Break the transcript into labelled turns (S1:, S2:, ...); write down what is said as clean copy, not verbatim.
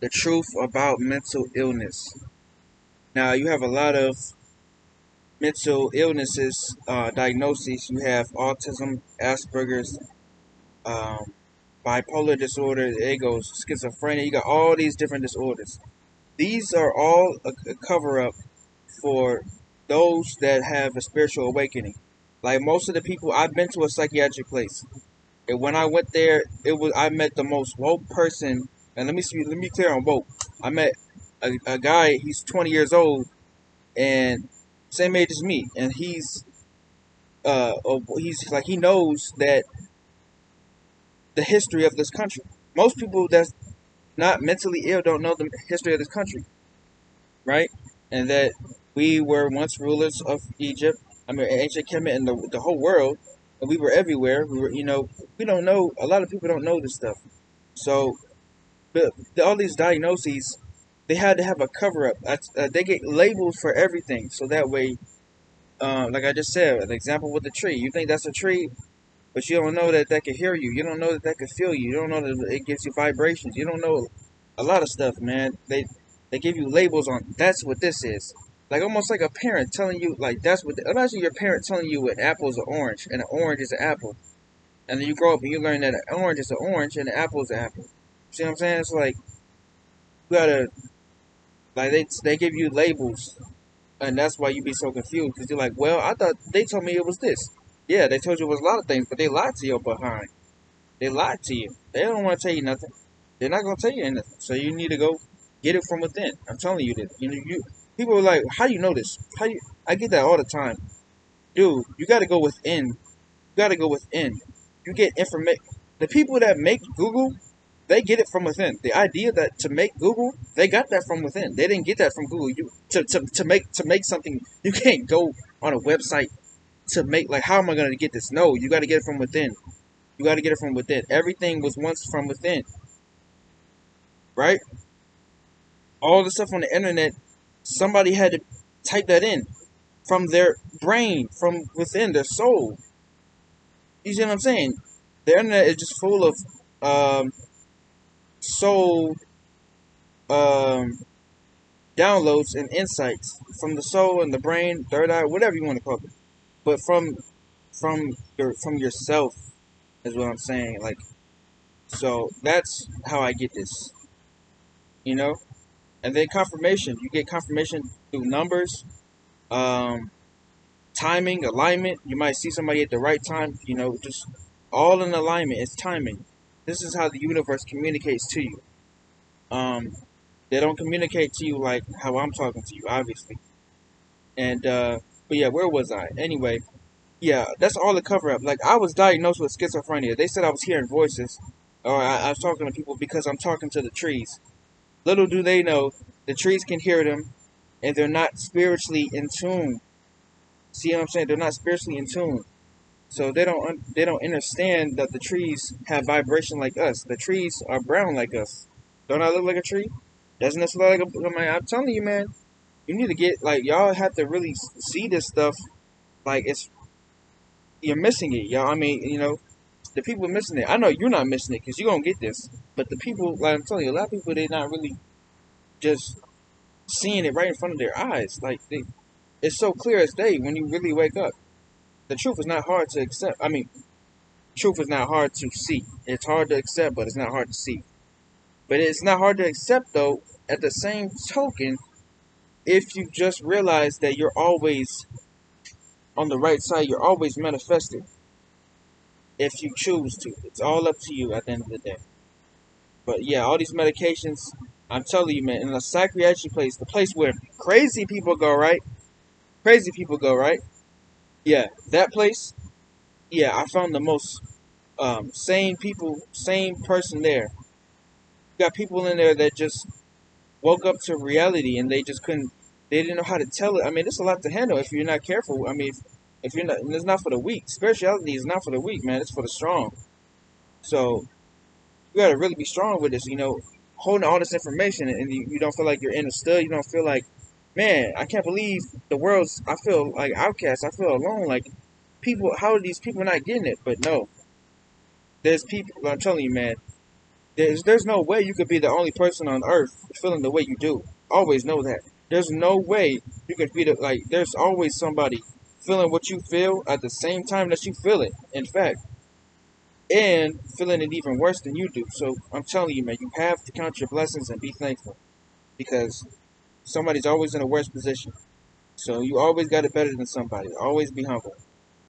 S1: the truth about mental illness. Now, you have a lot of mental illnesses, diagnoses. You have autism, Asperger's, um, bipolar disorder, there goes schizophrenia. You got all these different disorders. These are all a cover up for those that have a spiritual awakening. Like most of the people, I've been to a psychiatric place, and when I went there, I met the most woke person. And let me clear on woke. I met a guy. He's 20 years old and same age as me, and he's like he knows that the history of this country. Most people that's not mentally ill don't know the history of this country, right? And that we were once rulers of Egypt. I mean, ancient Kemet and the whole world, and we were everywhere. We were, we don't know. A lot of people don't know this stuff. So, all these diagnoses, they had to have a cover up. They get labels for everything, so that way, like I just said, an example with the tree. You think that's a tree, but you don't know that that can hear you. You don't know that that can feel you. You don't know that it gives you vibrations. You don't know a lot of stuff, man. They give you labels on that's what this is. Like almost like a parent telling you like that's what. Imagine your parent telling you an apple is an orange and an orange is an apple, and then you grow up and you learn that an orange is an orange and an apple is an apple. See what I'm saying? It's like you gotta like they give you labels, and that's why you be so confused because you're like, well, I thought they told me it was this. Yeah, they told you it was a lot of things, but they lied to you behind. They lied to you. They don't want to tell you nothing. They're not gonna tell you anything. So you need to go get it from within. I'm telling you this. You people are like, how do you know this? How you? I get that all the time, dude. You got to go within. You got to go within. You get information. The people that make Google, they get it from within. The idea that to make Google, they got that from within. They didn't get that from Google. You to make something. You can't go on a website to make like how am I gonna get this? No, you got to get it from within. You got to get it from within. Everything was once from within, right? All the stuff on the internet, somebody had to type that in from their brain, from within their soul. You see what I'm saying? The internet is just full of um, soul um, downloads and insights from the soul and the brain, third eye, whatever you want to call it. But from yourself is what I'm saying. Like so, that's how I get this. You know, and then confirmation. You get confirmation through numbers, um, timing, alignment. You might see somebody at the right time, just all in alignment. It's timing. This is how the universe communicates to you. Um, they don't communicate to you like how I'm talking to you, obviously. And but yeah, where was I? Anyway, yeah, that's all the cover up. Like I was diagnosed with schizophrenia. They said I was hearing voices, or I was talking to people because I'm talking to the trees. Little do they know, the trees can hear them, and they're not spiritually in tune. See what I'm saying? They're not spiritually in tune. So they don't understand that the trees have vibration like us. The trees are brown like us. Don't I look like a tree? Doesn't this look like a man? I'm telling you, man. You need to get like y'all have to really see this stuff. Like it's you're missing it, y'all. I mean, the people are missing it. I know you're not missing it because you're gonna get this. But the people, like I'm telling you, a lot of people they're not really just seeing it right in front of their eyes. It's so clear as day when you really wake up. The truth is not hard to accept. I mean, truth is not hard to see. It's hard to accept, but it's not hard to see. But it's not hard to accept, though, at the same token, if you just realize that you're always on the right side, you're always manifesting if you choose to. It's all up to you at the end of the day. But yeah, all these medications, I'm telling you, man, in a psychiatric place, the place where crazy people go, right? Crazy people go, right? Yeah, that place, yeah, I found the most sane people, sane person there. You got people in there that just woke up to reality and they just couldn't, they didn't know how to tell it. I mean, it's a lot to handle if you're not careful. I mean, if you're not, it's not for the weak. Spirituality is not for the weak, man. It's for the strong. So you gotta really be strong with this, holding all this information and you don't feel like you're understood. You don't feel like, man, I can't believe the world's, I feel like outcast. I feel alone. Like, people, how are these people not getting it? But no, there's people, I'm telling you, man, There's no way you could be the only person on earth feeling the way you do. Always know that. There's no way you could be the like. There's always somebody feeling what you feel at the same time that you feel it. In fact, and feeling it even worse than you do. So I'm telling you, man, you have to count your blessings and be thankful because somebody's always in a worse position. So you always got it better than somebody. Always be humble.